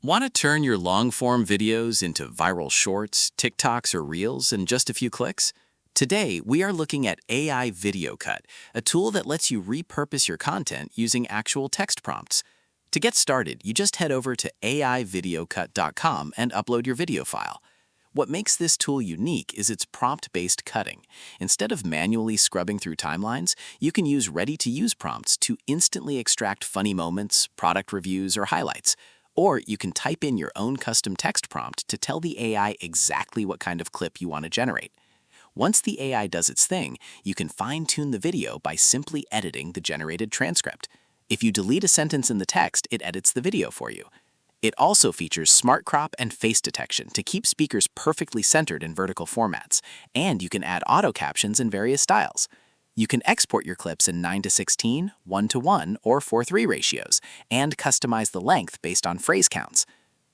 Want to turn your long-form videos into viral shorts, TikToks, or Reels in just a few clicks? Today, we are looking at AI Video Cut, a tool that lets you repurpose your content using actual text prompts. To get started, you just head over to aivideocut.com and upload your video file. What makes this tool unique is its prompt-based cutting. Instead of manually scrubbing through timelines, you can use ready-to-use prompts to instantly extract funny moments, product reviews, or highlights. Or you can type in your own custom text prompt to tell the AI exactly what kind of clip you want to generate. Once the AI does its thing, you can fine-tune the video by simply editing the generated transcript. If you delete a sentence in the text, it edits the video for you. It also features smart crop and face detection to keep speakers perfectly centered in vertical formats, and you can add auto captions in various styles. You can export your clips in 9:16, 1:1, or 4:3 ratios, and customize the length based on phrase counts.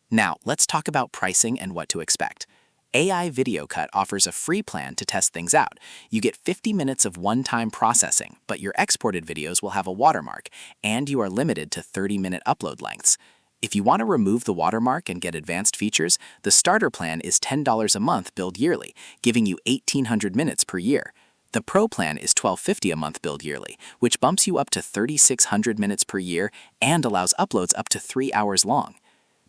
Now, let's talk about pricing and what to expect. AI Video Cut offers a free plan to test things out. You get 50 minutes of one-time processing, but your exported videos will have a watermark, and you are limited to 30-minute upload lengths. If you want to remove the watermark and get advanced features, the starter plan is $10 a month billed yearly, giving you 1,800 minutes per year. The Pro plan is $12.50 a month billed yearly, which bumps you up to 3,600 minutes per year and allows uploads up to 3 hours long.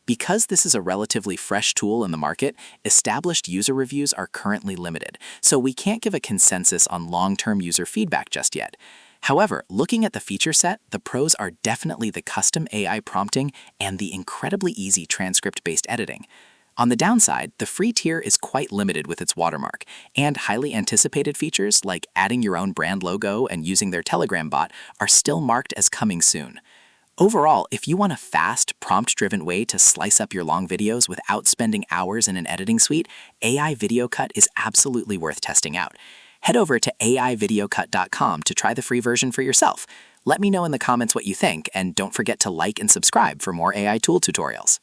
Because this is a relatively fresh tool in the market, established user reviews are currently limited, so we can't give a consensus on long-term user feedback just yet. However, looking at the feature set, the pros are definitely the custom AI prompting and the incredibly easy transcript-based editing. On the downside, the free tier is quite limited with its watermark, and highly anticipated features like adding your own brand logo and using their Telegram bot are still marked as coming soon. Overall, if you want a fast, prompt-driven way to slice up your long videos without spending hours in an editing suite, AI Video Cut is absolutely worth testing out. Head over to aivideocut.com to try the free version for yourself. Let me know in the comments what you think, and don't forget to like and subscribe for more AI tool tutorials.